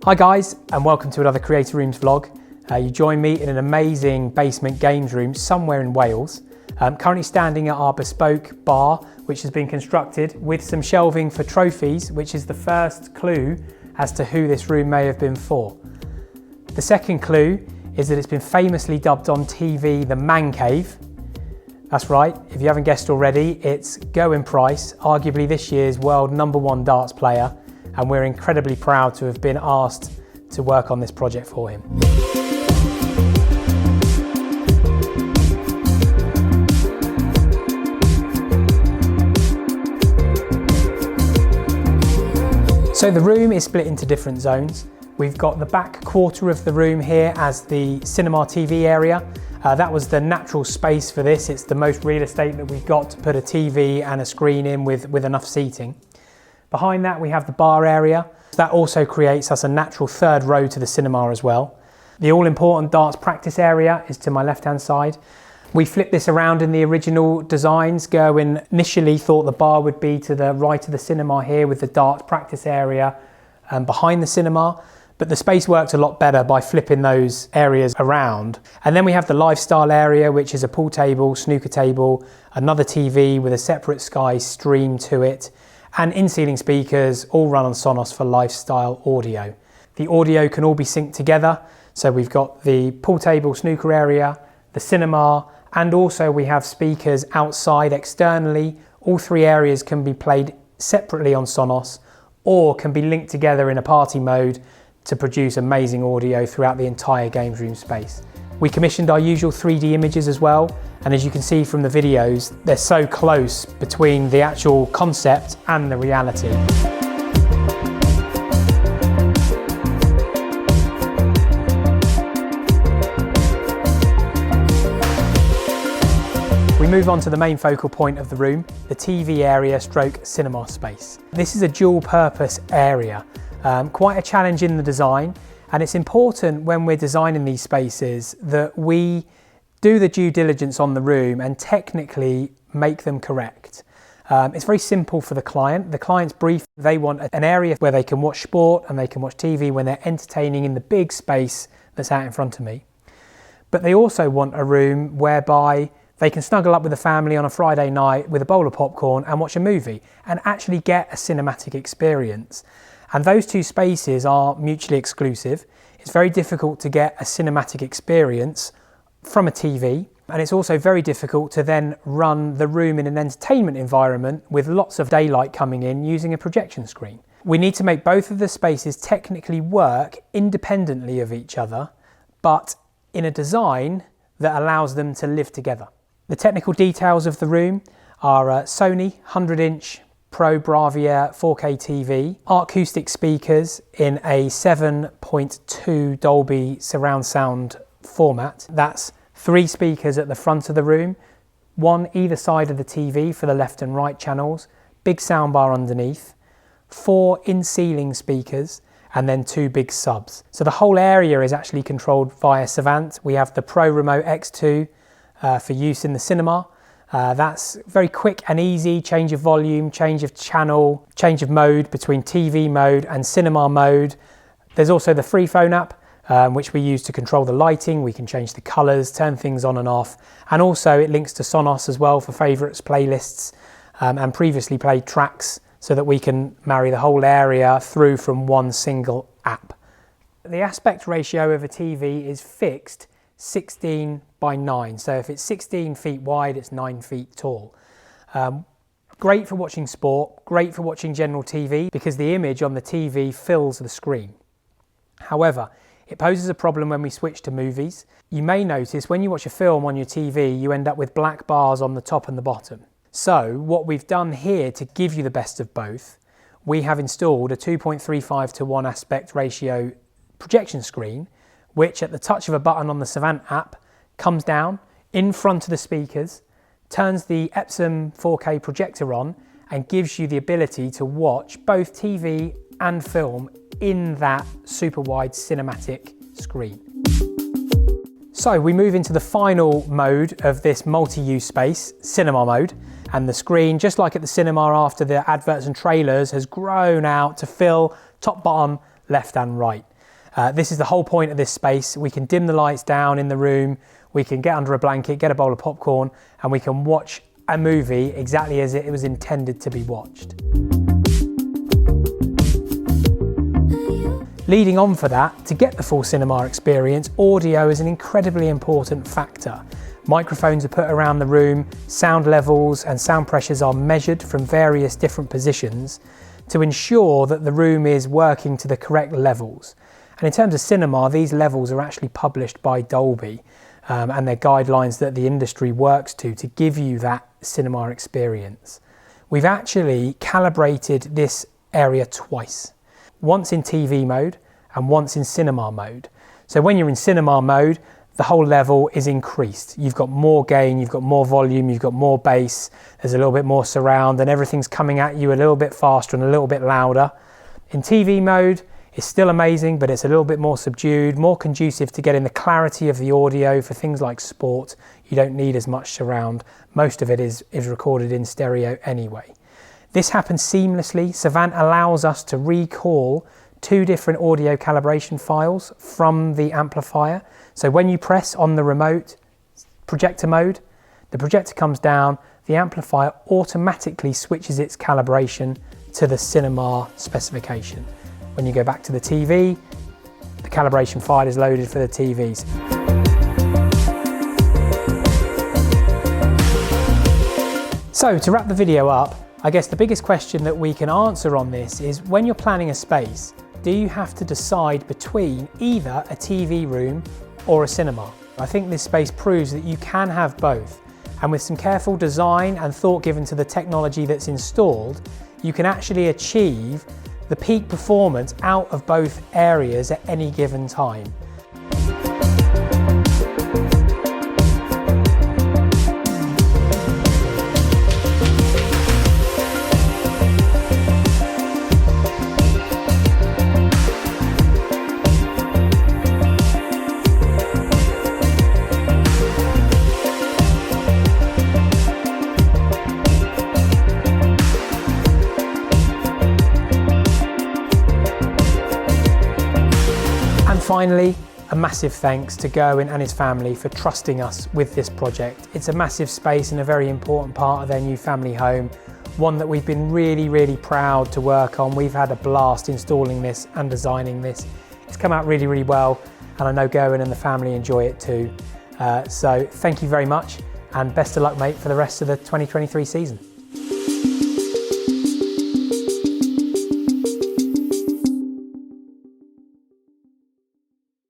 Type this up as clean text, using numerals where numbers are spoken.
Hi guys, and welcome to another Creator Rooms vlog. You join me in an amazing basement games room somewhere in Wales. I'm currently standing at our bespoke bar, which has been constructed with some shelving for trophies, which is the first clue as to who this room may have been for. The second clue is that it's been famously dubbed on TV the Man Cave. That's right, if you haven't guessed already, it's Gerwyn, arguably this year's world #1 darts player, and we're incredibly proud to have been asked to work on this project for him. So the room is split into different zones. We've got the back quarter of the room here as the cinema TV area. That was the natural space for this. It's the most real estate that we've got to put a TV and a screen in with enough seating. Behind that we have the bar area. That also creates us a natural third row to the cinema as well. The all-important darts practice area is to my left-hand side. We flipped this around in the original designs. Gerwyn initially thought the bar would be to the right of the cinema here with the darts practice area behind the cinema, but the space worked a lot better by flipping those areas around. And then we have the lifestyle area, which is a pool table, snooker table, another TV with a separate Sky stream to it, and in-ceiling speakers all run on Sonos for lifestyle audio. The audio can all be synced together, so we've got the pool table snooker area, the cinema, and also we have speakers outside externally. All three areas can be played separately on Sonos or can be linked together in a party mode to produce amazing audio throughout the entire games room space. We commissioned our usual 3D images as well, and as you can see from the videos, they're so close between the actual concept and the reality. We move on to the main focal point of the room, the TV area stroke cinema space. This is a dual purpose area, quite a challenge in the design. And it's important when we're designing these spaces that we do the due diligence on the room and technically make them correct. It's very simple for the client. The client's brief, they want an area where they can watch sport and they can watch TV when they're entertaining in the big space that's out in front of me. But they also want a room whereby they can snuggle up with the family on a Friday night with a bowl of popcorn and watch a movie and actually get a cinematic experience. And those two spaces are mutually exclusive. It's very difficult to get a cinematic experience from a TV, and it's also very difficult to then run the room in an entertainment environment with lots of daylight coming in using a projection screen. We need to make both of the spaces technically work independently of each other, but in a design that allows them to live together. The technical details of the room are Sony 100-inch Pro Bravia 4K TV, Artcoustic speakers in a 7.2 Dolby surround sound format. That's 3 speakers at the front of the room, 1 either side of the TV for the left and right channels, big soundbar underneath, 4 in-ceiling speakers, and then 2 big subs. So the whole area is actually controlled via Savant. We have the Pro Remote X2 for use in the cinema. That's very quick and easy, change of volume, change of channel, change of mode between TV mode and cinema mode. There's also the free phone app, which we use to control the lighting. We can change the colours, turn things on and off. And also it links to Sonos as well for favourites, playlists, and previously played tracks so that we can marry the whole area through from one single app. The aspect ratio of a TV is fixed 16:9, so if it's 16 feet wide, it's 9 feet tall. Great for watching sport, great for watching general TV because the image on the TV fills the screen. However, it poses a problem when we switch to movies. You may notice when you watch a film on your TV, you end up with black bars on the top and the bottom. So what we've done here to give you the best of both, we have installed a 2.35:1 aspect ratio projection screen, which at the touch of a button on the Savant app comes down in front of the speakers, turns the Epson 4K projector on and gives you the ability to watch both TV and film in that super wide cinematic screen. So we move into the final mode of this multi-use space, cinema mode, and the screen, just like at the cinema after the adverts and trailers, has grown out to fill top, bottom, left and right. This is the whole point of this space. We can dim the lights down in the room, we can get under a blanket, get a bowl of popcorn, and we can watch a movie exactly as it was intended to be watched. Leading on for that, to get the full cinema experience, audio is an incredibly important factor. Microphones are put around the room, sound levels and sound pressures are measured from various different positions to ensure that the room is working to the correct levels. And in terms of cinema, these levels are actually published by Dolby and they're guidelines that the industry works to give you that cinema experience. We've actually calibrated this area twice. Once in TV mode and once in cinema mode. So when you're in cinema mode, the whole level is increased. You've got more gain, you've got more volume, you've got more bass, there's a little bit more surround and everything's coming at you a little bit faster and a little bit louder. In TV mode, it's still amazing, but it's a little bit more subdued, more conducive to getting the clarity of the audio. For things like sport, you don't need as much surround. Most of it is recorded in stereo anyway. This happens seamlessly. Savant allows us to recall 2 different audio calibration files from the amplifier. So when you press on the remote projector mode, the projector comes down, the amplifier automatically switches its calibration to the cinema specification. When you go back to the TV, the calibration file is loaded for the TVs. So to wrap the video up, I guess the biggest question that we can answer on this is, when you're planning a space, do you have to decide between either a TV room or a cinema? I think this space proves that you can have both, and with some careful design and thought given to the technology that's installed, you can actually achieve the peak performance out of both areas at any given time. Finally, a massive thanks to Gerwyn and his family for trusting us with this project. It's a massive space and a very important part of their new family home, one that we've been really proud to work on. We've had a blast installing this and designing this. It's come out really well, and I know Gerwyn and the family enjoy it too. So thank you very much, and best of luck, mate, for the rest of the 2023 season.